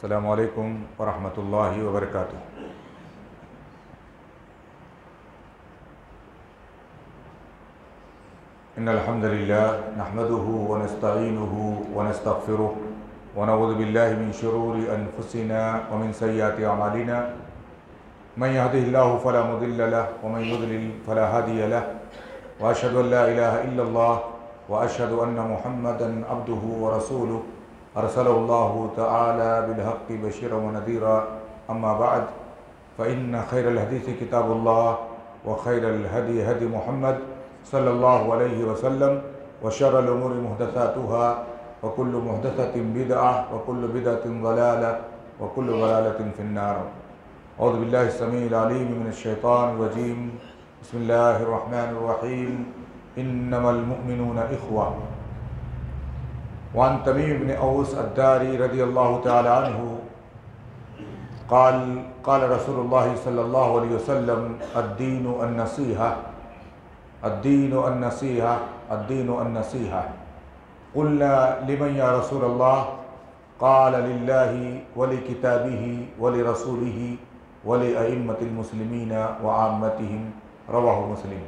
अस्सलामु अलैकुम वरहमतुल्लाहि वबरकातुह। इन्नल हम्दुलिल्लाह नहमदुहु व नस्तईनुहु व नस्तगफिरुह व नऊज़ु बिल्लाहि मिन शुरूरि अनफुसिना व मिन सय्यिआति अमालिना मन यहदिहिल्लाहु फला मुदिल्ल लहु व मन युद्लिल फला हादिय लहु व अशहदु अन ला इलाहा इल्लल्लाह व अशहदु अन्ना मुहम्मदन अब्दुहु व रसूलुहु अरसलहुल्लाहु तआला बिलहक्कि बशीरन व नज़ीरा अम्मा बअद फ़इन्न खैरल हदीसी किताबुल्लाह व खैरल हदी हदी मुहम्मद सल्लल्लाहु अलैहि वसल्लम व शर्रल उमूरि मुहदसातुहा व कुल्लु मुहदसतिन बिदअह व कुल्लु बिदअतिन ज़लालह व कुल्लु ज़लालतिन फिन्नार। औज़ु बिल्लाहि समीइल अलीम मिनश शैतानिर रजीम। बिस्मिल्लाहिर रहमानिर रहीम। इन्नमल मुअ्मिनूना इख़्वा। वअन तमीम इब्न औस अद्दारी रज़ियल्लाहु तआला अन्हु क़ाल क़ाल रसूलुल्लाह सल्लल्लाहु अलैहि वसल्लम अद्दीनु अन्नसीहा अद्दीनु अन्नसीहा अद्दीनु अन्नसीहा। क़ुल्ना लिमन या रसूलल्लाह क़ाल लिल्लाहि व लिकिताबिहि व लिरसूलिहि व लिअइम्मतिल मुस्लिमीन व आम्मतिहिम। रवाहु मुस्लिम।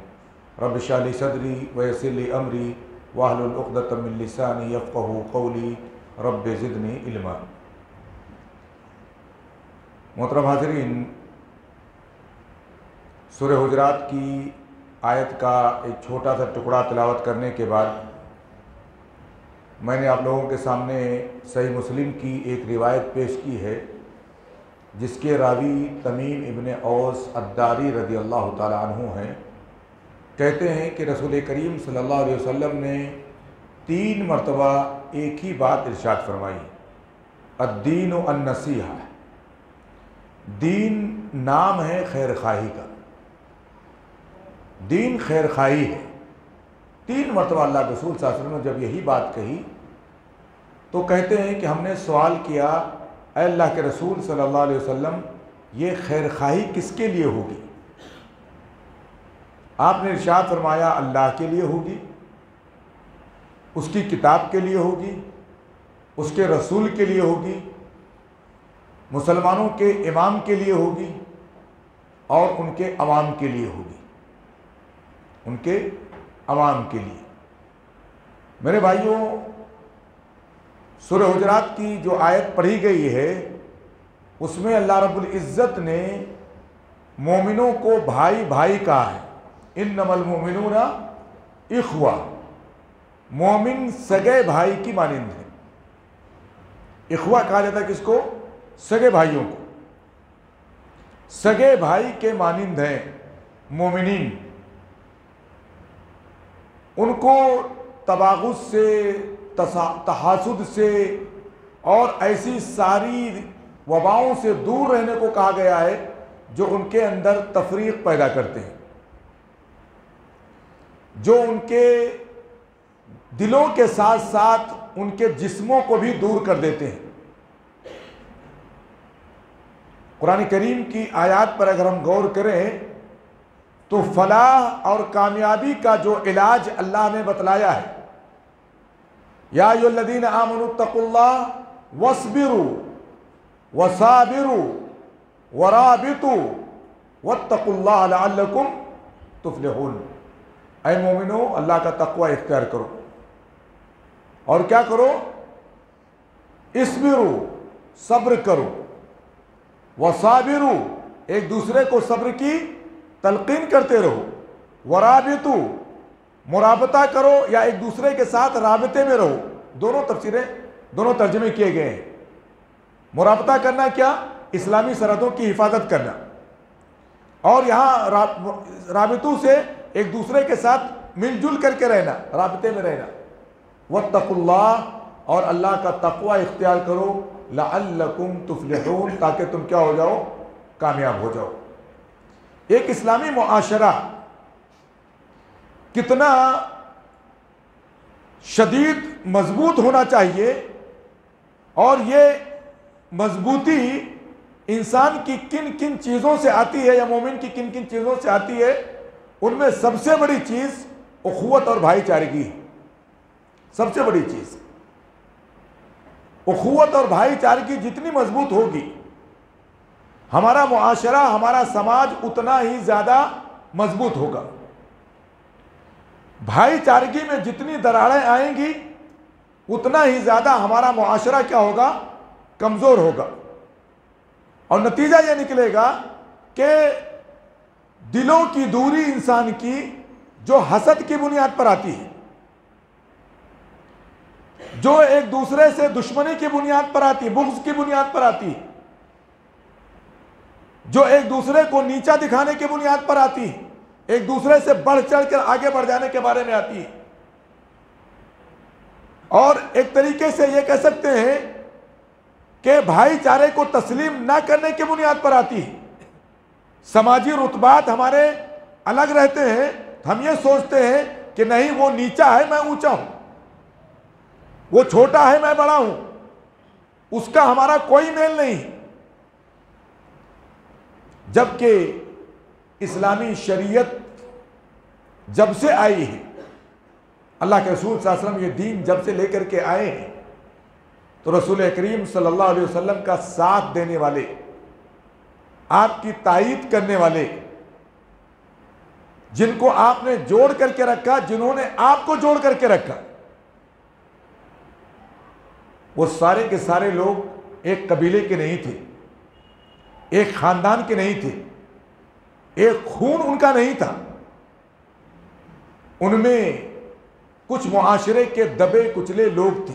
रब्बि इश्रह ली सदरी व यस्सिर ली अमरी वाहलुल उक़दतम मिन लिसानी यफ़क़हू क़ौली रब्बि ज़िदनी इल्मा। मोहतरम हाज़रीन, सूरह हुजरात की आयत का एक छोटा सा टुकड़ा तिलावत करने के बाद मैंने आप लोगों के सामने सही मुस्लिम की एक रिवायत पेश की है जिसके रावी तमीम इब्न औस अद्दारी रज़ियल्लाहु ताला अन्हु हैं। कहते हैं कि रसूल करीम सल्लल्लाहु अलैहि वसल्लम ने 3 मरतबा एक ही बात इरशाद फरमाई, अद्दीनु अन्नसीहा। दीन नाम है खैर खाही का, दीन खैर खाही है। 3 मरतबा अल्लाह के रसूल सल्लल्लाहु अलैहि वसल्लम ने जब यही बात कही तो कहते हैं कि हमने सवाल किया, ऐ अल्लाह के रसूल सल्लल्लाहु अलैहि वसल्लम, ये खैर खाही किसके लिए होगी? आपने इरशाद फरमाया अल्लाह के लिए होगी, उसकी किताब के लिए होगी, उसके रसूल के लिए होगी, मुसलमानों के इमाम के लिए होगी और उनके अवाम के लिए होगी, उनके अवाम के लिए। मेरे भाइयों, सूरह हुजरात की जो आयत पढ़ी गई है उसमें अल्लाह रब्बुल इज़्ज़त ने मोमिनों को भाई भाई कहा है। इन्नमल मुअ्मिनूना इख़्वा। मोमिन सगे भाई की मानिंद है। इख़्वा कहा जाता है किसको? सगे भाइयों को। सगे भाई के मानिंद हैं मोमिनीन। उनको तबागुज से, तहासुद से और ऐसी सारी वबाओं से दूर रहने को कहा गया है जो उनके अंदर तफरीक पैदा करते हैं, जो उनके दिलों के साथ साथ उनके जिस्मों को भी दूर कर देते हैं। कुरान करीम की आयत पर अगर हम गौर करें तो फलाह और कामयाबी का जो इलाज अल्लाह ने बतलाया है, या अय्युहल्लज़ीना आमनू तक़ुल्लाह वस्बिरु वसाबिरु वराबितु वत्तक़ुल्लाह लअल्लकुम तुफ़्लिहून। ऐ मोमिनो, अल्लाह का तक़वा इख्तियार करो और क्या करो? इस्बिरु, सब्र करो, वसाबिरु, एक दूसरे को सब्र की तलकीन करते रहो, वराबितु, मुराबता करो या एक दूसरे के साथ राबते में रहो। दोनों तफसीरें, दोनों तर्जमे किए गए हैं। मुराबता करना क्या? इस्लामी सरहदों की हिफाजत करना, और यहाँ राबितु से एक दूसरे के साथ मिलजुल करके रहना, राबते में रहना। वत्तकुल्लाह, और अल्लाह का तकवा इख्तियार करो, लअल्लकुम तुफ्लिहून, ताकि तुम क्या हो जाओ? कामयाब हो जाओ। एक इस्लामी मुआशरा कितना शदीद मजबूत होना चाहिए, और ये मजबूती इंसान की किन किन चीज़ों से आती है, या मोमिन की किन किन चीज़ों से आती है, उनमें सबसे बड़ी चीज़ उखुवत और भाईचारगी है। सबसे बड़ी चीज़ उखुवत और भाईचारगी जितनी मजबूत होगी, हमारा मुआशरा, हमारा समाज उतना ही ज्यादा मजबूत होगा। भाईचारगी में जितनी दरारें आएंगी, उतना ही ज्यादा हमारा मुआशरा क्या होगा, कमजोर होगा। और नतीजा यह निकलेगा कि दिलों की दूरी इंसान की जो हसद की बुनियाद पर आती है, जो एक दूसरे से दुश्मनी की बुनियाद पर आती है, बुग़्ज़ की बुनियाद पर आती है, जो एक दूसरे को नीचा दिखाने की बुनियाद पर आती है, एक दूसरे से बढ़ चढ़कर आगे बढ़ जाने के बारे में आती है, और एक तरीके से यह कह सकते हैं कि भाईचारे को तस्लीम ना करने की बुनियाद पर आती है। समाजी रुतबात हमारे अलग रहते हैं, हम ये सोचते हैं कि नहीं वो नीचा है मैं ऊंचा हूं, वो छोटा है मैं बड़ा हूं, उसका हमारा कोई मेल नहीं। जबकि इस्लामी शरीयत जब से आई है, अल्लाह के रसूल सल्लल्लाहु अलैहि वसल्लम ये दीन जब से लेकर के आए हैं, तो रसूल करीम सल्लल्लाहु अलैहि वसल्लम का साथ देने वाले, आपकी तायीद करने वाले, जिनको आपने जोड़ करके रखा, जिन्होंने आपको जोड़ करके रखा, वो सारे के सारे लोग एक कबीले के नहीं थे, एक खानदान के नहीं थे, एक खून उनका नहीं था। उनमें कुछ मुआशरे के दबे कुचले लोग थे,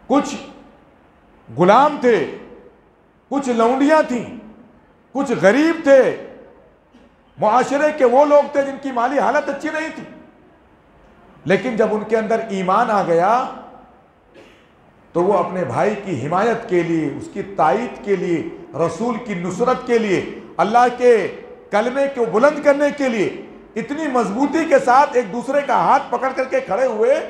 कुछ गुलाम थे, कुछ लौंडियां थीं, कुछ गरीब थे। मुआशरे के वो लोग थे जिनकी माली हालत अच्छी नहीं थी, लेकिन जब उनके अंदर ईमान आ गया तो वो अपने भाई की हिमायत के लिए, उसकी तायीद के लिए, रसूल की नुसरत के लिए, अल्लाह के कलमे को बुलंद करने के लिए इतनी मजबूती के साथ एक दूसरे का हाथ पकड़ करके खड़े हुए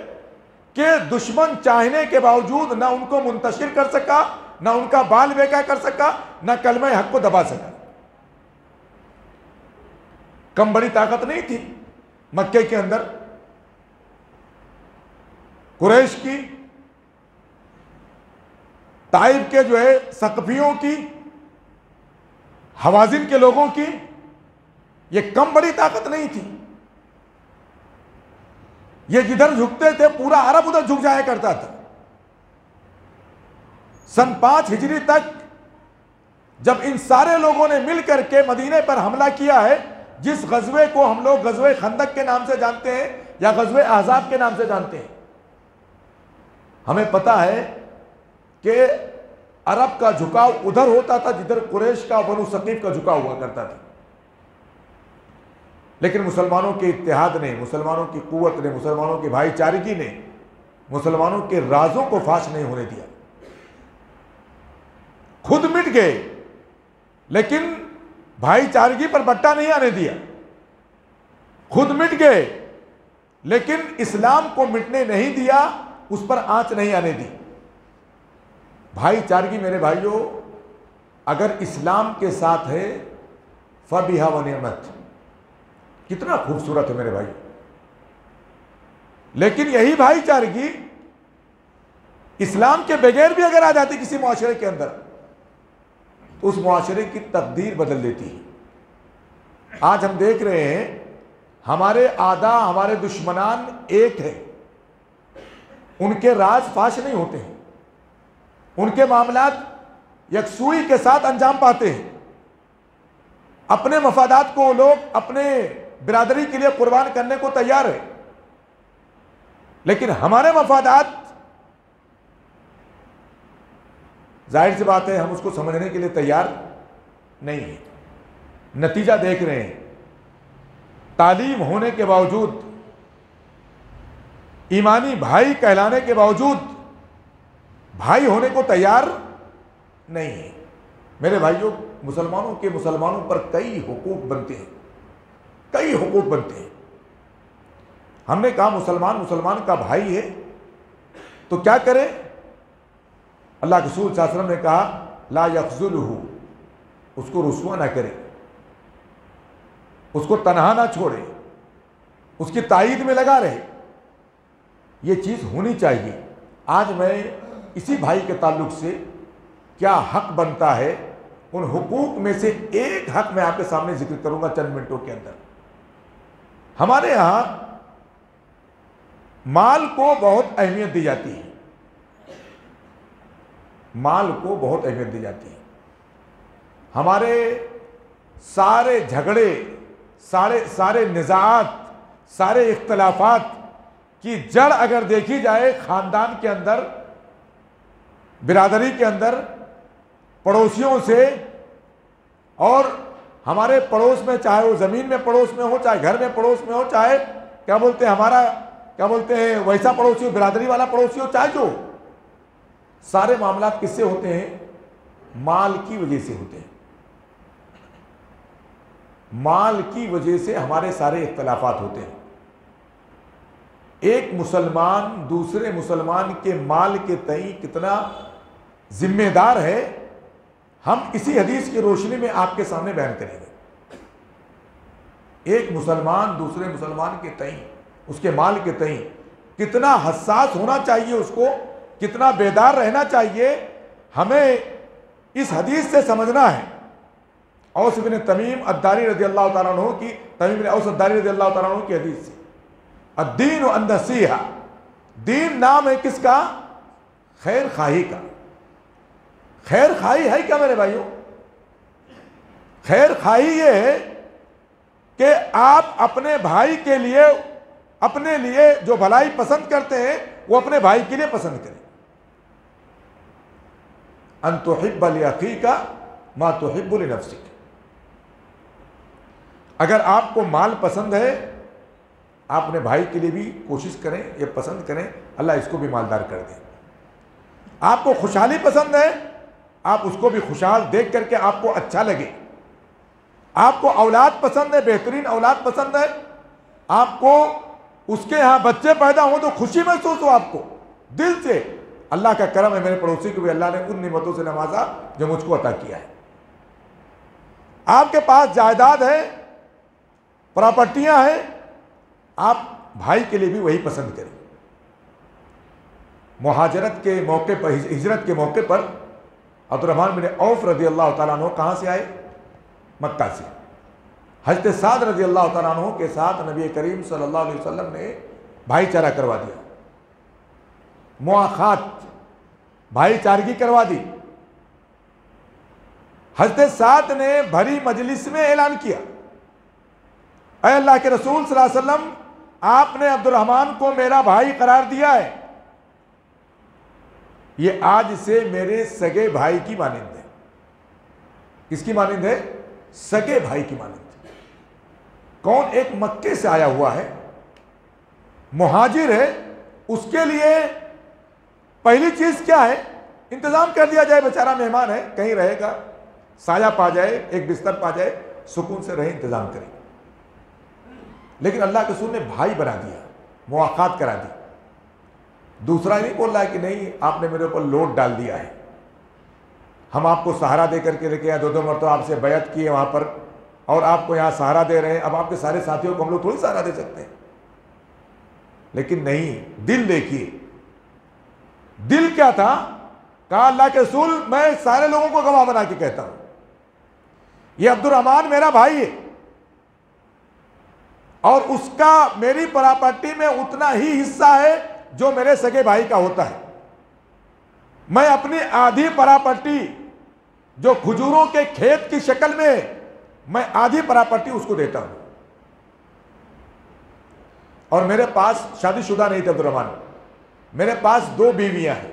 कि दुश्मन चाहने के बावजूद ना उनको मुंतशिर कर सका, ना उनका बाल बेका कर सका, ना कलमे हक को दबा सका। कम बड़ी ताकत नहीं थी मक्के के अंदर। कुरैश की, ताइफ के जो है सकफियों की, हवाजिन के लोगों की, ये कम बड़ी ताकत नहीं थी। ये जिधर झुकते थे पूरा अरब उधर झुक जाया करता था। सन 5 हिजरी तक जब इन सारे लोगों ने मिलकर के मदीने पर हमला किया है, जिस गजवे को हम लोग गजवे खंदक के नाम से जानते हैं या गजवे अहज़ाब के नाम से जानते हैं, हमें पता है कि अरब का झुकाव उधर होता था जिधर कुरैश का, बनु सकीफ का झुकाव हुआ करता था। लेकिन मुसलमानों के इत्तेहाद ने, मुसलमानों की कुव्वत ने, मुसलमानों की भाईचारगी ने मुसलमानों के राजों को फाश नहीं होने दिया। खुद मिट गए लेकिन भाईचारगी पर बट्टा नहीं आने दिया। खुद मिट गए लेकिन इस्लाम को मिटने नहीं दिया, उस पर आंच नहीं आने दी। भाईचारगी मेरे भाइयों अगर इस्लाम के साथ है, फबिहा व निअमत, कितना खूबसूरत है मेरे भाई। लेकिन यही भाईचारगी इस्लाम के बगैर भी अगर आ जाती किसी मुआशरे के अंदर, तो उस मुआशरे की तकदीर बदल देती है। आज हम देख रहे हैं हमारे आदा, हमारे दुश्मनान एक है, उनके राज फाश नहीं होते हैं, उनके मामलात यकसुई के साथ अंजाम पाते हैं। अपने मफादात को लोग अपने बिरादरी के लिए कुर्बान करने को तैयार है, लेकिन हमारे मफादात, जाहिर सी बात है हम उसको समझने के लिए तैयार नहीं है। नतीजा देख रहे हैं, तालीम होने के बावजूद, ईमानी भाई कहलाने के बावजूद भाई होने को तैयार नहीं है। मेरे भाइयों, मुसलमानों पर कई हुकूक बनते हैं, कई हुकूक बनते हैं। हमने कहा मुसलमान का भाई है तो क्या करे? अल्लाह के रसूल सल्लल्लाहु अलैहि वसल्लम ने कहा ला यख्ज़ुलहु, उसको रुस्वा ना करे, उसको तनहा ना छोड़े, उसकी तायीद में लगा रहे। ये चीज़ होनी चाहिए। आज मैं इसी भाई के ताल्लुक से क्या हक बनता है, उन हुकूक में से एक हक मैं आपके सामने जिक्र करूंगा चंद मिनटों के अंदर। हमारे यहाँ माल को बहुत अहमियत दी जाती है, माल को बहुत अहमियत दी जाती है। हमारे सारे झगड़े, सारे निज़ात, सारे इख्तलाफात की जड़ अगर देखी जाए ख़ानदान के अंदर, बिरादरी के अंदर, पड़ोसियों से, और हमारे पड़ोस में, चाहे वो ज़मीन में पड़ोस में हो, चाहे घर में पड़ोस में हो, चाहे क्या बोलते हैं हमारा, क्या बोलते हैं वैसा पड़ोसी हो, बिरादरी वाला पड़ोसी हो, चाहे जो, सारे मामला किससे होते हैं? माल की वजह से होते हैं। माल की वजह से हमारे सारे इख्तलाफात होते हैं। एक मुसलमान दूसरे मुसलमान के माल के तई कितना जिम्मेदार है, हम इसी हदीस की रोशनी में आपके सामने बयान करेंगे। एक मुसलमान दूसरे मुसलमान के तई, उसके माल के तई कितना हसास होना चाहिए, उसको कितना बेदार रहना चाहिए, हमें इस हदीस से समझना है। औस बिन तमीम अद्दारी रज़ी अल्लाह तआला अन्हु की, तमीम बिन औस अद्दारी रज़ी अल्लाह तआला अन्हु की हदीस से, अद्दीन अन-नसीहा, दीन नाम है किसका? खैर खाही का। खैर खाही है क्या मेरे भाइयों? खैर खाही ये है कि आप अपने भाई के लिए, अपने लिए जो भलाई पसंद करते हैं वो अपने भाई के लिए पसंद करें। अन तुहिब्ब लिअखीका मा तुहिब्बु लिनफ्सिक। अगर आपको माल पसंद है, आप अपने भाई के लिए भी कोशिश करें, ये पसंद करें, अल्लाह इसको भी मालदार कर दे। आपको खुशहाली पसंद है, आप उसको भी खुशहाल देख करके आपको अच्छा लगे। आपको औलाद पसंद है, बेहतरीन औलाद पसंद है, आपको उसके यहाँ बच्चे पैदा हो तो खुशी महसूस हो आपको दिल से। अल्लाह का करम है, मेरे पड़ोसी को भी अल्लाह ने उन निमतों से नवाजा जो मुझको अता किया है। आपके पास जायदाद है, प्रॉपर्टियां हैं, आप भाई के लिए भी वही पसंद करें। मुहाजरत के मौके पर, हिजरत के मौके पर अब्दुर्रहमान बिन औफ रज़ी अल्लाह तआला अन्हु कहाँ से आए? मक्का से। हज़रत साद रज़ी अल्लाह तआला अन्हु के साथ नबी करीम सल्लल्लाहु अलैहि वसल्लम ने भाईचारा करवा दिया, मुआखात, भाईचारगी करवा दी। हज़रत साद ने भरी मजलिस में ऐलान किया, ऐ अल्लाह के रसूल सल्लल्लाहु अलैहि वसल्लम, आपने अब्दुर्रहमान को मेरा भाई करार दिया है, ये आज से मेरे सगे भाई की मानिंद है। किसकी मानिंद है? सगे भाई की मानिंद। कौन? एक मक्के से आया हुआ है, मुहाजिर है, उसके लिए पहली चीज क्या है? इंतजाम कर दिया जाए, बेचारा मेहमान है, कहीं रहेगा, साया पा जाए, एक बिस्तर पा जाए, सुकून से रहे, इंतजाम करें। लेकिन अल्लाह के रसूल ने भाई बना दिया, मुआखात करा दी। दूसरा नहीं बोल रहा है कि नहीं आपने मेरे ऊपर लोड डाल दिया है, हम आपको सहारा दे करके लेके आए, 2-2 मरतबा आपसे बैत किए वहां पर, और आपको यहाँ सहारा दे रहे हैं। अब आपके सारे साथियों को हम लोग थोड़ी सहारा दे सकते हैं। लेकिन नहीं, दिल देखिए, दिल क्या था? कहा अल्लाह के रसूल, मैं सारे लोगों को गवाह बना के कहता हूं, ये अब्दुर्रहमान मेरा भाई है और उसका मेरी प्रॉपर्टी में उतना ही हिस्सा है जो मेरे सगे भाई का होता है। मैं अपनी आधी प्रॉपर्टी जो खजूरों के खेत की शक्ल में, मैं आधी प्रॉपर्टी उसको देता हूं। और मेरे पास शादीशुदा नहीं थे अब्दुर्रहमान, मेरे पास 2 बीवियां हैं।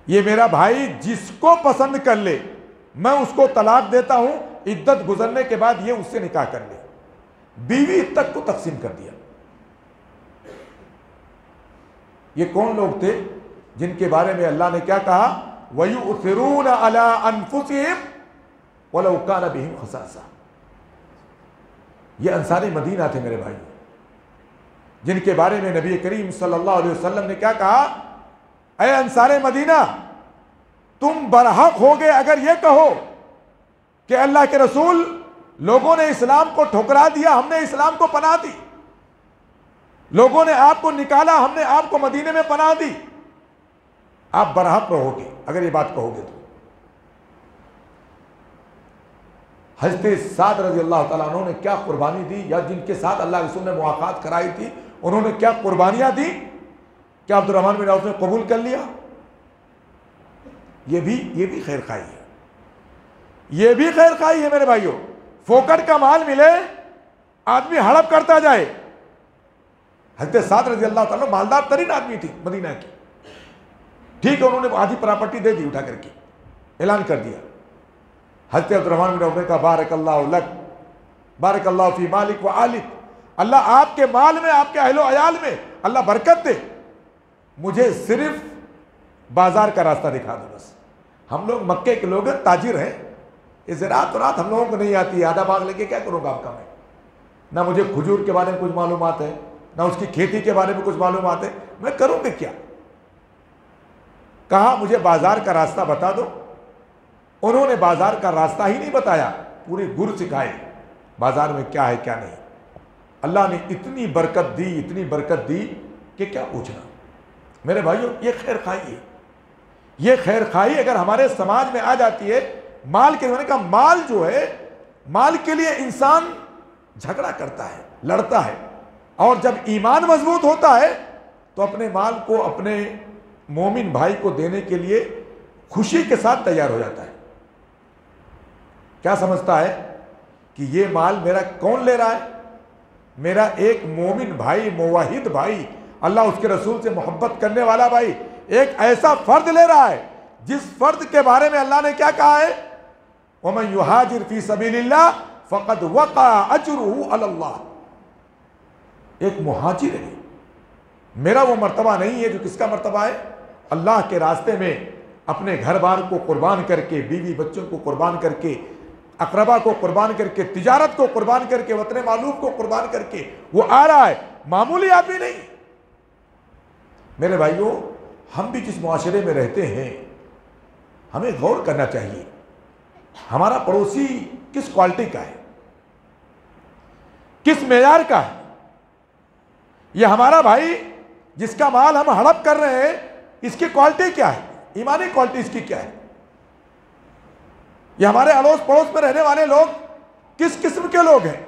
ये मेरा भाई जिसको पसंद कर ले मैं उसको तलाक देता हूं, इद्दत गुजरने के बाद ये उससे निकाह कर ले। बीवी तक को तकसीम कर दिया। ये कौन लोग थे जिनके बारे में अल्लाह ने क्या कहा? वयुसिरून अला अनफुसिहिम वलौ कान बिहिम खसासा। ये अंसारे मदीना थे मेरे भाई, जिनके बारे में नबी करीम सल्लल्लाहु अलैहि वसल्लम ने क्या कहा? ऐ अंसारे मदीना, तुम बरहक हो गए अगर ये कहो कि अल्लाह के रसूल, लोगों ने इस्लाम को ठुकरा दिया, हमने इस्लाम को पनाह दी। लोगों ने आपको निकाला, हमने आपको मदीने में पनाह दी, आप बरहक रहोगे अगर ये बात कहोगे तो। हज़रत साद रज़ी अल्लाह ताला अन्हु ने क्या कुर्बानी दी, या जिनके साथ अल्लाह रसूल ने मुआक़ात कराई थी उन्होंने क्या कुर्बानियां दी, क्या अब्दुर्रहमान बिन औफ ने कबूल कर लिया? ये भी खैर खाई है, ये भी खैर खाई है मेरे भाइयों। फोकट का माल मिले, आदमी हड़प करता जाए। हज़रत साद रज़ी अल्लाह ताला मालदार तरीन आदमी थी मदीना की, ठीक है, उन्होंने आधी प्रॉपर्टी दे दी उठा करके, ऐलान कर दिया। हज़रत अब्दुर्रहमान बिन औफ ने कहा बारकल्लाहु लक, बारकल्लाहु फी मालिक व आलिक, अल्लाह आपके माल में, आपके अहलो अयाल में अल्लाह बरकत दे, मुझे सिर्फ बाजार का रास्ता दिखा दो बस। हम लोग मक्के के लोग ताजिर हैं, इस रात रात हम लोगों को नहीं आती, आधा भाग लेके क्या करूँगा आपका मैं, ना मुझे खजूर के बारे में कुछ मालूमात है, ना उसकी खेती के बारे में कुछ मालूमात है, मैं करूँगी क्या? कहा मुझे बाजार का रास्ता बता दो। उन्होंने बाजार का रास्ता ही नहीं बताया, पूरी गुर सिखाए बाजार में क्या है क्या नहीं। अल्लाह ने इतनी बरकत दी, इतनी बरकत दी कि क्या पूछना। मेरे भाइयों, ये खैर खाई है, ये खैर खाई अगर हमारे समाज में आ जाती है। माल के होने का, माल जो है, माल के लिए इंसान झगड़ा करता है, लड़ता है, और जब ईमान मजबूत होता है तो अपने माल को अपने मोमिन भाई को देने के लिए खुशी के साथ तैयार हो जाता है। क्या समझता है कि ये माल मेरा कौन ले रहा है? मेरा एक मोमिन भाई, मुवाहिद भाई, अल्लाह उसके रसूल से मोहब्बत करने वाला भाई, एक ऐसा फर्द ले रहा है जिस फर्द के बारे में अल्लाह ने क्या कहा है, वमन युहाजिर फी सबीलिल्लाह फक़द वक़ा अजरुहु अलल्लाह। एक मुहाजिर है, मेरा वो मर्तबा नहीं है जो किसका मर्तबा है, अल्लाह के रास्ते में अपने घर बार को कुर्बान करके, बीवी बच्चों को कुर्बान करके, अकरबा को कुर्बान करके, तिजारत को कुर्बान करके, वतन मालूम को कुर्बान करके वो आ रहा है, मामूली आदमी नहीं। मेरे भाइयों, हम भी जिस मुआशरे में रहते हैं हमें गौर करना चाहिए, हमारा पड़ोसी किस क्वालिटी का है, किस मेयार का है। ये हमारा भाई जिसका माल हम हड़प कर रहे हैं, इसकी क्वालिटी क्या है, ईमानी क्वालिटी इसकी क्या है। ये हमारे अड़ोस पड़ोस में रहने वाले लोग किस किस्म के लोग हैं।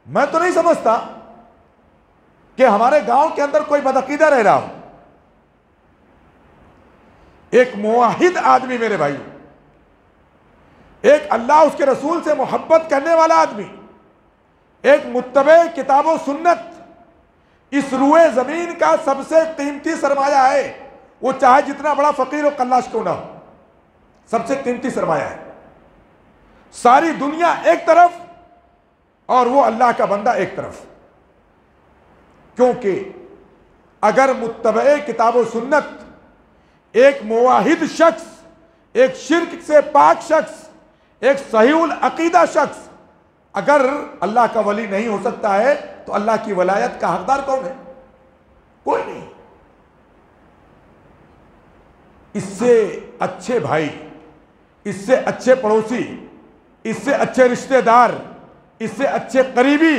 मैं तो नहीं समझता कि हमारे गांव के अंदर कोई बदअकीदा रह रहा हो। एक मुवाहिद आदमी मेरे भाई, एक अल्लाह उसके रसूल से मोहब्बत करने वाला आदमी, एक मुत्तबे किताबो सुन्नत, इस रुए जमीन का सबसे कीमती सरमाया है। वो चाहे जितना बड़ा फकीर और कल्लाश क्यों ना हो, सबसे कीमती सरमाया है। सारी दुनिया एक तरफ और वो अल्लाह का बंदा एक तरफ। क्योंकि अगर मुत्तबे किताबो सुन्नत, एक मुवाहिद शख्स, एक शिर्क से पाक शख्स, एक सहीउल अकीदा शख्स अगर अल्लाह का वली नहीं हो सकता है तो अल्लाह की वलायत का हकदार कौन है? कोई नहीं। इससे अच्छे भाई, इससे अच्छे पड़ोसी, इससे अच्छे रिश्तेदार, इससे अच्छे करीबी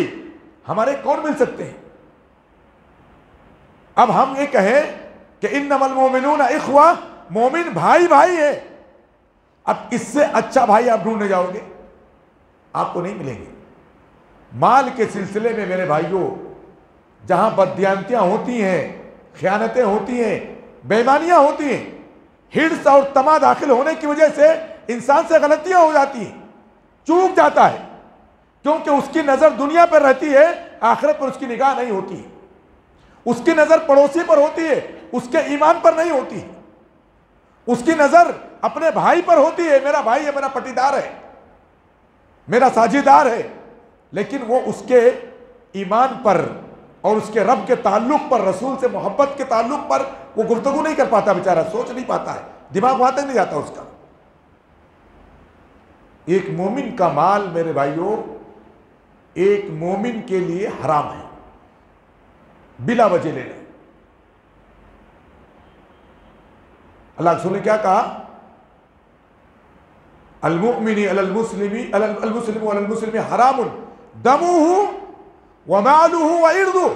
हमारे कौन मिल सकते हैं? अब हम ये कहें कि इन्नमल मोमिनूना इख्वा, मोमिन भाई भाई है। अब इससे अच्छा भाई आप ढूंढने जाओगे, आपको नहीं मिलेंगे। माल के सिलसिले में मेरे भाइयों, जहां बददियांतियां होती हैं, खयानतें होती हैं, बेईमानियां होती हैं, हिर्स और तमा दाखिल होने की वजह से इंसान से गलतियां हो जाती हैं, चूक जाता है, क्योंकि उसकी नजर दुनिया पर रहती है, आखिरत पर उसकी निगाह नहीं होती है। उसकी नजर पड़ोसी पर होती है, उसके ईमान पर नहीं होती है। उसकी नजर अपने भाई पर होती है, मेरा भाई है, मेरा पटीदार है, मेरा साझीदार है, लेकिन वो उसके ईमान पर और उसके रब के ताल्लुक पर, रसूल से मोहब्बत के ताल्लुक पर वो गुफ्तगू नहीं कर पाता, बेचारा सोच नहीं पाता है, दिमाग वहां तक नहीं जाता उसका। एक मोमिन का माल मेरे भाइयों एक मोमिन के लिए हराम है, बिला वजह लेना। अल्लाह रसूल ने क्या कहा? अल-मुअ्मिनी अलल मुस्लिमी अल-मुस्लिमु अलल मुस्लिमी हरामुन दमुहु व मालुहु व इर्दुहु।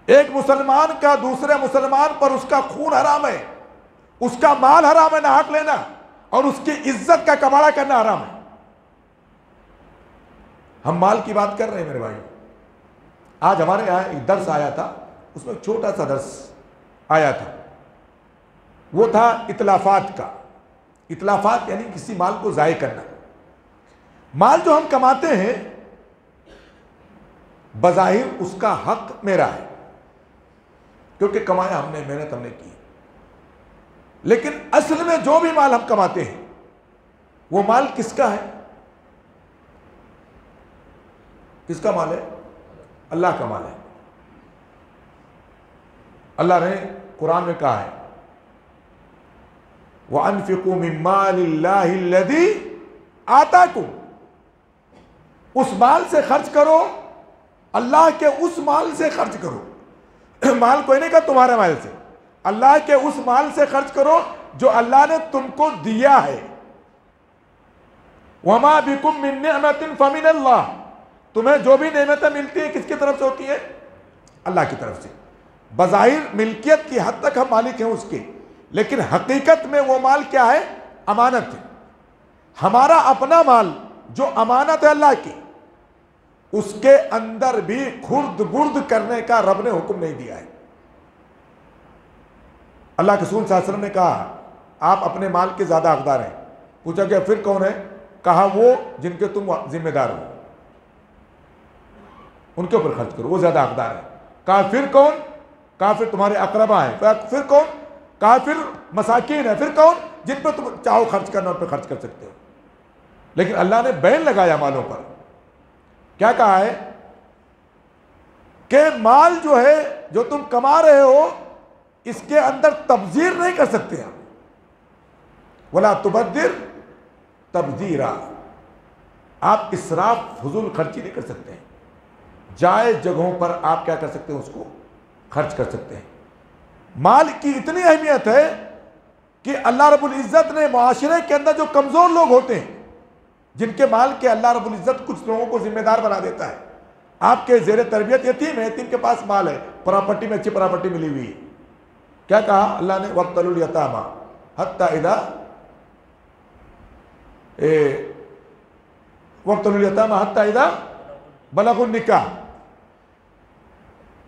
एक मुसलमान का दूसरे मुसलमान पर उसका खून हराम है, उसका माल हराम है नाहक लेना, और उसकी इज्जत का कबाड़ा करना हराम है। हम माल की बात कर रहे हैं मेरे भाई। आज हमारे यहाँ एक दर्स आया था, उसमें एक छोटा सा दर्स आया था, वो था इतलाफात का। इतलाफात यानी किसी माल को ज़ाय करना। माल जो हम कमाते हैं बज़ाहिर उसका हक मेरा है, क्योंकि कमाया हमने, मेहनत हमने की, लेकिन असल में जो भी माल हम कमाते हैं वो माल किसका है? किसका माल है? अल्लाह का माल है। अल्लाह ने कुरान में कहा है, वअन्फिकू मिम्मालिल्लाहि अल्लज़ी आताकुम, उस माल से खर्च करो, अल्लाह के उस माल से खर्च करो। माल कोई नहीं कहा तुम्हारे माल से, अल्लाह के उस माल से खर्च करो जो अल्लाह ने तुमको दिया है। वमा बिकुम मिन निअमतिन फमिनल्लाह, तुम्हें जो भी नेमतें मिलती हैं किसकी तरफ से होती है? अल्लाह की तरफ से। बज़ाहिर मिल्कियत की हद तक हम मालिक हैं उसके, लेकिन हकीकत में वो माल क्या है? अमानत है। हमारा अपना माल जो अमानत है अल्लाह की, उसके अंदर भी खुर्द बुर्द करने का रब ने हुक्म नहीं दिया है। अल्लाह के रसूल सल्लल्लाहु अलैहि वसल्लम ने कहा आप अपने माल के ज्यादा हकदार हैं। पूछा गया फिर कौन है? कहा वो जिनके तुम जिम्मेदार हो, उनके ऊपर खर्च करो, वो ज्यादा हकदार है। कहा फिर कौन? कहा फिर तुम्हारे अकरबा है। फिर कौन? कहा फिर मसाकीन है। फिर कौन? जिन पर तुम चाहो खर्च करना उन पर खर्च कर सकते हो। लेकिन अल्लाह ने बैन लगाया मालों पर। क्या कहा है कि माल जो है जो तुम कमा रहे हो इसके अंदर तब्जीर नहीं कर सकते आप, वला तुबद्दिर तब्दीरा, आप इसराफ फजूल खर्ची नहीं कर सकते हैं। जायज जगहों पर आप क्या कर सकते हैं? उसको खर्च कर सकते हैं। माल की इतनी अहमियत है कि अल्लाह रब्बुल इज्जत ने मुआशरे के अंदर जो कमजोर लोग होते हैं, जिनके माल के अल्लाह रब्बुल इज्जत कुछ लोगों को जिम्मेदार बना देता है। आपके जेर तरबियत यतीम है, यतीम के पास माल है, प्रॉपर्टी में अच्छी प्रॉपर्टी मिली हुई है। क्या कहा अल्लाह ने? वब्तलुल यतामा हत्ता इदा वब्तलुल यतामा हत्ता इदा बलगुन निकाह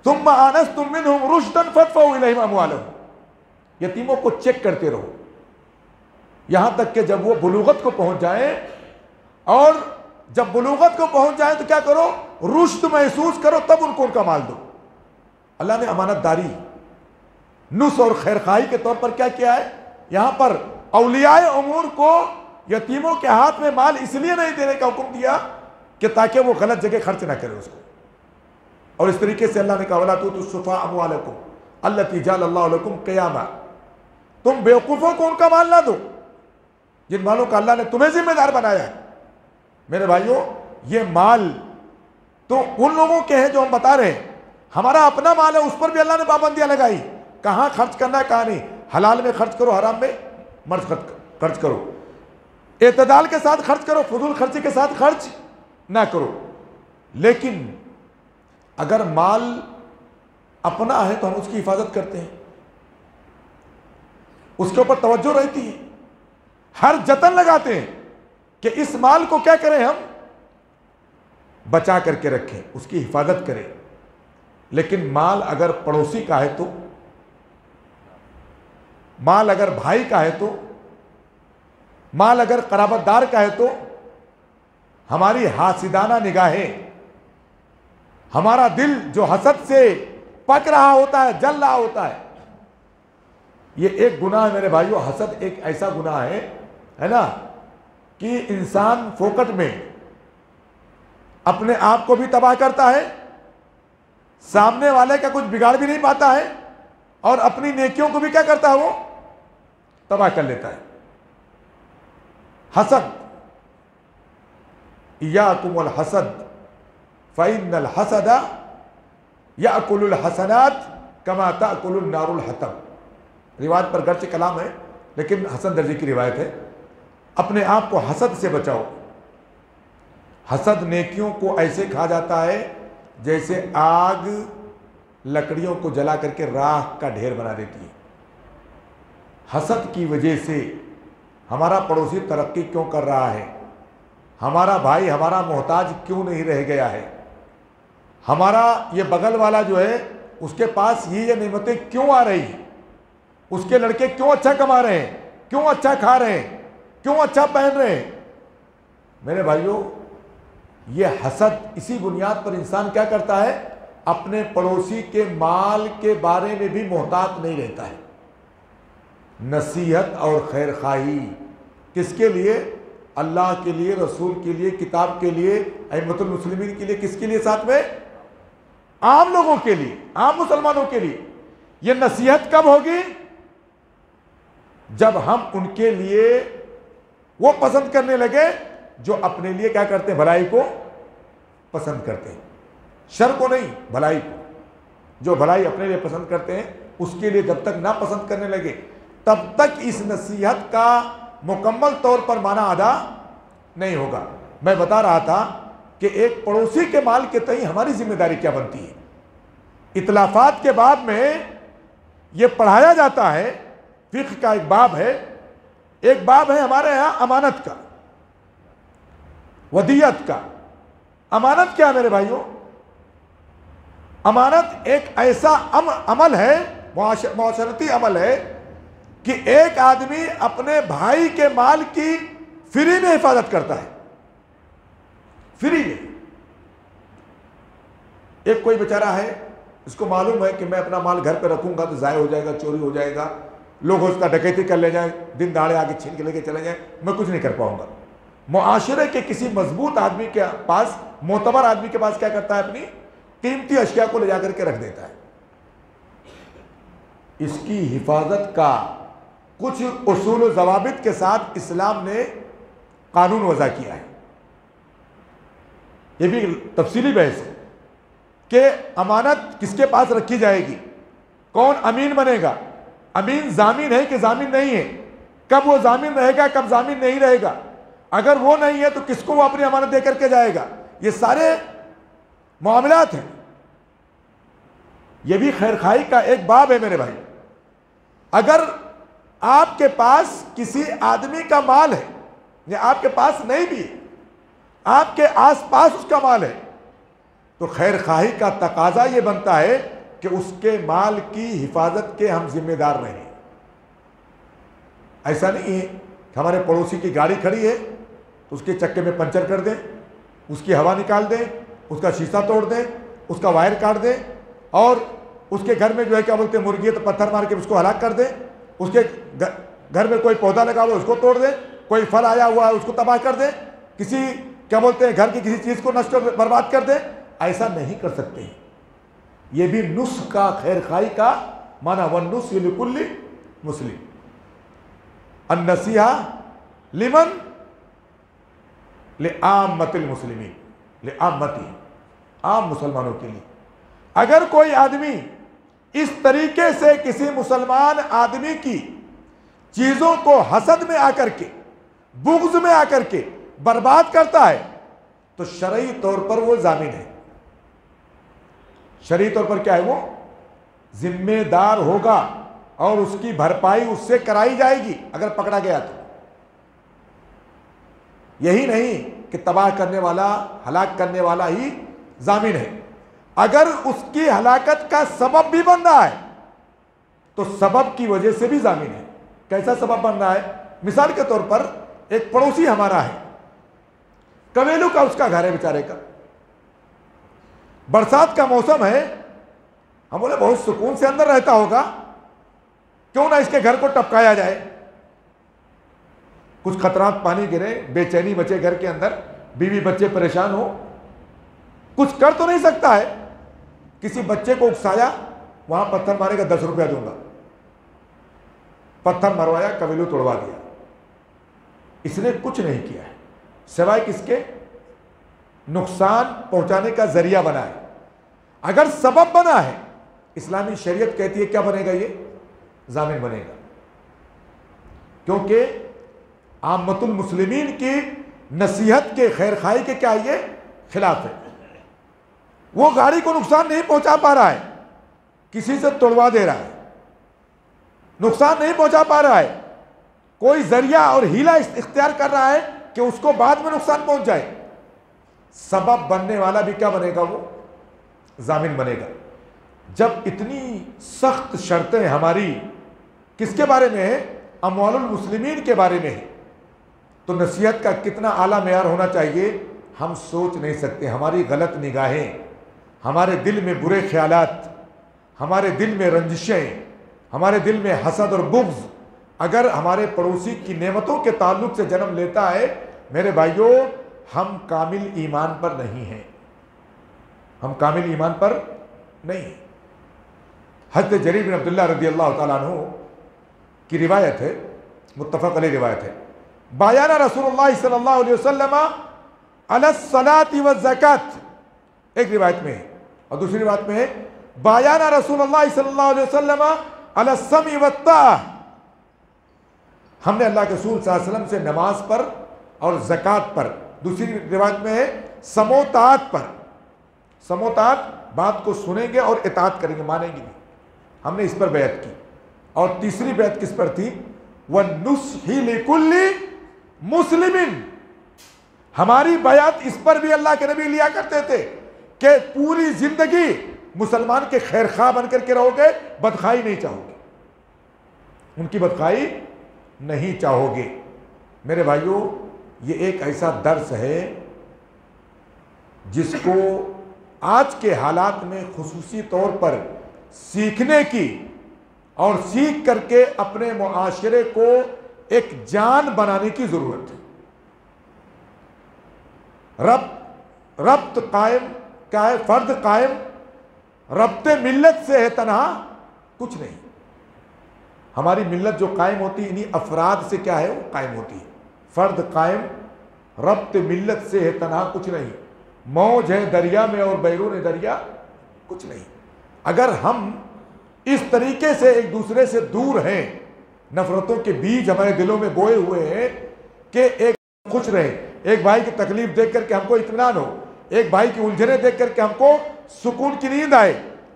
सुम्मा आनस्तुम मिनहुम रुश्दन फदफऊ इलैहिम अमवालहुम। यतीमों को चेक करते रहो यहां तक कि जब वो बुलूगत को पहुंच जाए, और जब बुलूगत को पहुंच जाए तो क्या करो? रुश्द महसूस करो, तब उनको उनका माल दो। अल्लाह ने अमानतदारी, नुस और खैरखाई के तौर पर क्या किया है? यहां पर औलियाए उमूर को यतीमों के हाथ में माल इसलिए नहीं देने का हुक्म दिया कि ताकि वो गलत जगह खर्च ना करे उसको। और इस तरीके से अल्लाह ने कहा वला तुतुस्सुफा अमवालकुम अल्लती जअलल्लाहु लकुम क़ियामा, तुम बेवकूफों को उनका माल ना दो जिन मालों का अल्लाह ने तुम्हें जिम्मेदार बनाया है। मेरे भाइयों, ये माल तो उन लोगों के हैं जो हम बता रहे हैं। हमारा अपना माल है, उस पर भी अल्लाह ने पाबंदियां लगाई, कहां खर्च करना है कहां नहीं। हलाल में खर्च करो, हराम में मत खर्च करो, एतदाल के साथ खर्च करो, फजूल खर्ची के साथ खर्च ना करो। लेकिन अगर माल अपना है तो हम उसकी हिफाजत करते हैं, उसके ऊपर तवज्जो रहती है, हर जतन लगाते हैं कि इस माल को क्या करें, हम बचा करके रखें, उसकी हिफाजत करें। लेकिन माल अगर पड़ोसी का है तो, माल अगर भाई का है तो, माल अगर कराबतदार का है तो हमारी हासिदाना निगाहें, हमारा दिल जो हसद से पक रहा होता है, जल रहा होता है, ये एक गुनाह है मेरे भाइयों। हसद एक ऐसा गुनाह है ना, कि इंसान फोकट में अपने आप को भी तबाह करता है, सामने वाले का कुछ बिगाड़ भी नहीं पाता है, और अपनी नेकियों को भी क्या करता है? वो तबाह कर लेता है। हसद, इय्याकुमुल हसद फ़इन्नल हसदा याकुलुल हसनात कमा ताकुलुन नारुल हतब। रिवायत पर गर्चे कलाम है, लेकिन हसन दर्जे की रिवायत है। अपने आप को हसद से बचाओ। हसद नेकियों को ऐसे खा जाता है जैसे आग लकड़ियों को जला करके राख का ढेर बना देती है। हसद की वजह से हमारा पड़ोसी तरक्की क्यों कर रहा है, हमारा भाई हमारा मोहताज क्यों नहीं रह गया है, हमारा ये बगल वाला जो है उसके पास ये नेमतें क्यों आ रही हैं, उसके लड़के क्यों अच्छा कमा रहे हैं, क्यों अच्छा खा रहे हैं, क्यों अच्छा पहन रहे हैं। मेरे भाइयों, ये हसद, इसी बुनियाद पर इंसान क्या करता है, अपने पड़ोसी के माल के बारे में भी मोहतात नहीं रहता है। नसीहत और खैर खाही किसके लिए? अल्लाह के लिए, रसूल के लिए, किताब के लिए, अइम्मतुल मुस्लिमीन के लिए, किसके लिए? साथ में आम लोगों के लिए, आम मुसलमानों के लिए। यह नसीहत कब होगी? जब हम उनके लिए वो पसंद करने लगे जो अपने लिए क्या करते हैं, भलाई को पसंद करते हैं, शर को नहीं, भलाई को। जो भलाई अपने लिए पसंद करते हैं उसके लिए जब तक ना पसंद करने लगे तब तक इस नसीहत का मुकम्मल तौर पर माना अदा नहीं होगा। मैं बता रहा था कि एक पड़ोसी के माल के तई हमारी जिम्मेदारी क्या बनती है। इतलाफात के बाद में यह पढ़ाया जाता है, फिक्र का एक बाब है, एक बाब है हमारे यहां अमानत का, वदियत का। अमानत क्या है मेरे भाइयों? अमानत एक ऐसा अमल है, मुआशरती अमल है कि एक आदमी अपने भाई के माल की फ्री में हिफाजत करता है, फ्री में। एक कोई बेचारा है, इसको मालूम है कि मैं अपना माल घर पे रखूंगा तो जाया हो जाएगा, चोरी हो जाएगा, लोग उसका डकैती कर ले जाए, दिन दहाड़े आके छीन के लेके चले जाए, मैं कुछ नहीं कर पाऊंगा। मुआशरे के किसी मजबूत आदमी के पास, मोतबर आदमी के पास क्या करता है, अपनी कीमती अशिया को ले जाकर के रख देता है। इसकी हिफाजत का कुछ उसूल व ज़वाबित के साथ इस्लाम ने कानून वज़ा किया है। यह भी तफसीली बहस है कि अमानत किसके पास रखी जाएगी, कौन अमीन बनेगा, अमीन जामीन है कि जामीन नहीं है, कब वो जामीन रहेगा, कब जामीन नहीं रहेगा, अगर वो नहीं है तो किसको वो अपनी अमानत दे करके जाएगा। ये सारे मामलात हैं। ये भी खैरखाई का एक बाब है मेरे भाई। अगर आपके पास किसी आदमी का माल है या आपके पास नहीं भी, आपके आसपास उसका माल है, तो खैरखाई का तकाजा ये बनता है कि उसके माल की हिफाजत के हम जिम्मेदार रहें। ऐसा नहीं है कि हमारे पड़ोसी की गाड़ी खड़ी है तो उसके चक्के में पंचर कर दें, उसकी हवा निकाल दें, उसका शीशा तोड़ दें, उसका वायर काट दें, और उसके घर में जो है क्या बोलते हैं, मुर्गी है तो पत्थर मार के उसको हलाक कर दें, उसके घर में कोई पौधा लगा हुआ उसको तोड़ दें, कोई फल आया हुआ है उसको तबाह कर दें, किसी क्या बोलते हैं घर की किसी चीज़ को नष्ट कर बर्बाद कर दें। ऐसा नहीं कर सकते हैं। ये भी नुस्खा खैरखाई का माना, वन्नुस लिकुल्ली मुस्लिम, अन्नसीहा लिमन लिआम्मतिल मुस्लिमीन, लिआम्मती, आम मुसलमानों के लिए। अगर कोई आदमी इस तरीके से किसी मुसलमान आदमी की चीजों को हसद में आकर के, बुग़्ज़ में आकर के बर्बाद करता है तो शरई तौर पर वो जामिन है। शरई तौर पर क्या है, वो जिम्मेदार होगा और उसकी भरपाई उससे कराई जाएगी अगर पकड़ा गया तो। यही नहीं कि तबाह करने वाला, हलाक करने वाला ही जामिन है। अगर उसकी हलाकत का सबब भी बन रहा है तो सबब की वजह से भी जामिन है। कैसा सबब बन रहा है? मिसाल के तौर पर एक पड़ोसी हमारा है, कवेलू का उसका घर है बेचारे का, बरसात का मौसम है, हम बोले बहुत सुकून से अंदर रहता होगा, क्यों ना इसके घर को टपकाया जाए। कुछ खतरात पानी गिरे, बेचैनी मचे घर के अंदर, बीवी बच्चे परेशान हो, कुछ कर तो नहीं सकता है। किसी बच्चे को उकसाया, वहां पत्थर मारेगा, 10 रुपया दूंगा, पत्थर मरवाया, कवेलू तोड़वा दिया। इसने कुछ नहीं किया है सिवाय किसके, नुकसान पहुंचाने का जरिया बना है। अगर सबब बना है, इस्लामी शरीयत कहती है क्या बनेगा, ये जामिन बनेगा, क्योंकि आम्मतुल मुस्लिमीन की नसीहत के, खैरखाई के क्या ये खिलाफ है। वो गाड़ी को नुकसान नहीं पहुंचा पा रहा है, किसी से तोड़वा दे रहा है, नुकसान नहीं पहुंचा पा रहा है, कोई जरिया और हीला इख्तियार कर रहा है कि उसको बाद में नुकसान पहुंच जाए, सबब बनने वाला भी क्या बनेगा? वो जामिन बनेगा। जब इतनी सख्त शर्तें हमारी किसके बारे में है? अमवालुल मुस्लिमीन के बारे में है, तो नसीहत का कितना आला मेयार होना चाहिए हम सोच नहीं सकते। हमारी गलत निगाहें, हमारे दिल में बुरे ख्यालात, हमारे दिल में रंजिशें, हमारे दिल में हसद और बुग़्ज़ अगर हमारे पड़ोसी की नेमतों के ताल्लुक से जन्म लेता है, मेरे भाइयों, हम कामिल ईमान पर नहीं हैं, हम कामिल ईमान पर नहीं हैं। हज़रत जरीर बिन अब्दुल्लाह रज़ियल्लाहु ताला अन्हु की रिवायत है, मुत्तफ़क़ अलैह रिवायत है, बायाना रसूलुल्लाह सल्लल्लाहु अलैहि वसल्लम अला सलाति व ज़कात, एक रिवायत में है, और दूसरी रिवायत में है बायाना रसूलुल्लाह सल्लल्लाहु अलैहि वसल्लम अला समी व ताअह, हमने अल्लाह के रसूल सल्लल्लाहु अलैहि वसल्लम से नमाज पर और ज़कात पर, दूसरी रिवायत में है समोतात पर, समोतात बात को सुनेंगे और इताअत करेंगे, मानेंगे नहीं, हमने इस पर बैत की। और तीसरी बैत किस पर थी? वन्नुस्ही लिकुल्ली मुस्लिमिन, हमारी बयात इस पर भी अल्लाह के नबी लिया करते थे कि पूरी जिंदगी मुसलमान के खैर खा बनकर के रहोगे, बदखाई नहीं चाहोगे, उनकी बदखाई नहीं चाहोगे। मेरे भाइयों, ये एक ऐसा दर्स है जिसको आज के हालात में खुसूसी तौर पर सीखने की और सीख करके अपने मुआशरे को एक जान बनाने की जरूरत है। रब्त कायम क्या है? फर्द कायम रब्ते मिल्लत से है तनहा कुछ नहीं। हमारी मिल्लत जो कायम होती है इन्हीं अफराद से क्या है? वो कायम होती है। फर्द कायम रब्त मिल्लत से है तनहा कुछ नहीं। मौज है दरिया में और बैरून दरिया कुछ नहीं। अगर हम इस तरीके से एक दूसरे से दूर हैं, नफरतों के बीज हमारे दिलों में बोए हुए हैं कि एक खुश रहे, एक भाई की तकलीफ देख करके हमको इत्मीनान हो, एक भाई की उलझने देख करके हमको सुकून की नींद आए,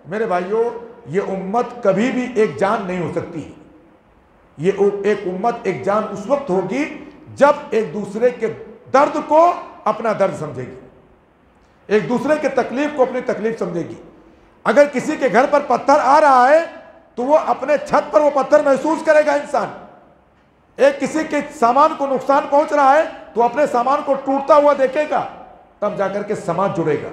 मेरे भाइयों, ये उम्मत कभी भी एक जान नहीं हो सकती। ये एक उम्मत एक जान उस वक्त होगी जब एक दूसरे के दर्द को अपना दर्द समझेगी, एक दूसरे के तकलीफ को अपनी तकलीफ समझेगी। अगर किसी के घर पर पत्थर आ रहा है तो वो अपने छत पर वो पत्थर महसूस करेगा इंसान। एक किसी के सामान को नुकसान पहुंच रहा है तो अपने सामान को टूटता हुआ देखेगा, तब जाकर के समाज जुड़ेगा,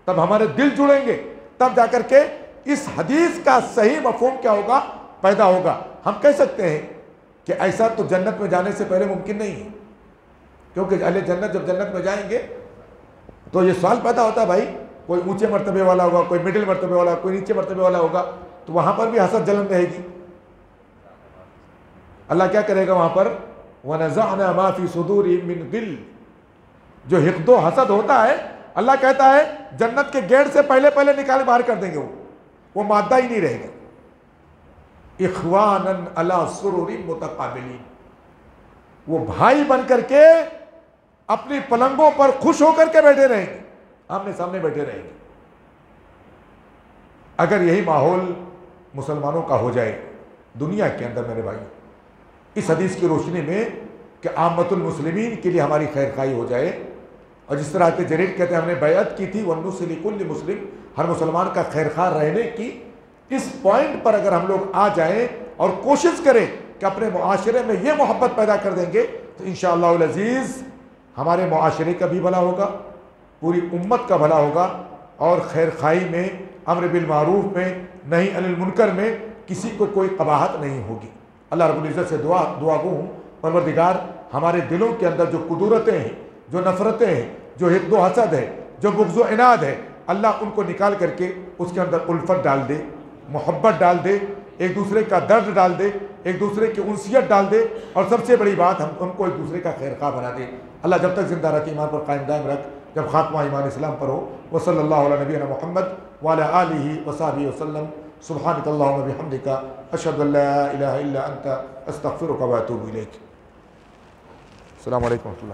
तब हमारे दिल जुड़ेंगे, तब जाकर के इस हदीस का सही मफहूम क्या होगा? पैदा होगा। हम कह सकते हैं कि ऐसा तो जन्नत में जाने से पहले मुमकिन नहीं है, क्योंकि अहले जन्नत जब जन्नत में जाएंगे तो ये सवाल पैदा होता है, भाई कोई ऊंचे मर्तबे वाला होगा, कोई मिडिल मर्तबे वाला, कोई नीचे मर्तबे वाला होगा, तो वहां पर भी हसद जलन रहेगी। अल्लाह क्या करेगा वहां पर? वनज़अना मा फी सुदूरिहिम मिन गिल, जो हिक़्दो हसद होता है, अल्लाह कहता है जन्नत के गेट से पहले पहले निकाल बाहर कर देंगे, वो मादा ही नहीं रहेगा। इख़वानन अला सुरुरिन मुतक़ाबिलीन, वो भाई बन करके अपनी पलंगों पर खुश होकर के बैठे रहेंगे, आमने सामने बैठे रहेंगे। अगर यही माहौल मुसलमानों का हो जाए दुनिया के अंदर, मेरे भाई, इस हदीस की रोशनी में कि आमतुल मुस्लिमीन के लिए हमारी खैर खाई हो जाए, और जिस तरह के जरीर कहते हैं हमने बैअत की थी वन्नुस्ही लिकुल्ली मुस्लिम, हर मुसलमान का खैर खा रहने की, इस पॉइंट पर अगर हम लोग आ जाएं और कोशिश करें कि अपने मुआशरे में ये मोहब्बत पैदा कर देंगे तो इंशाअल्लाह अल अज़ीज़ हमारे मुआशरे का भी भला होगा, पूरी उम्मत का भला होगा, और खैर खाई में, अम्र बिल मारूफ में, नही अनिल मुनकर में किसी को कोई कबाहत नहीं होगी। अल्लाह रब्बुल इज़्ज़त से दुआ गो हूँ, परवरदिगार हमारे दिलों के अंदर जो कुदूरतें हैं, जो नफ़रतें हैं, जो हिक़्द व हसद है, जो बुग़्ज़ व इनाद है, अल्लाह उनको निकाल करके उसके अंदर उल्फत डाल दे, मोहब्बत डाल दे, एक दूसरे का दर्द डाल दे, एक दूसरे की उनसियत डाल दे, और सबसे बड़ी बात हम उनको एक दूसरे का खैर खा बना दे। अल्लाह जब तक जिंदा रखे ईमान पर कायम दायम रख, जब खात्मा ईमान इस्लाम पर हो। वसल्लल्लाहु अला नबीना मुहम्मद व अला आलिहि व सहबिहि वसल्लम। सुब्हानकल्लाहुम्मा बिहम्दिका अशहदु अल्ला इलाहा इल्ला अंता अस्तगफिरुका व अतूबु इलैक। अस्सलामु अलैकुम।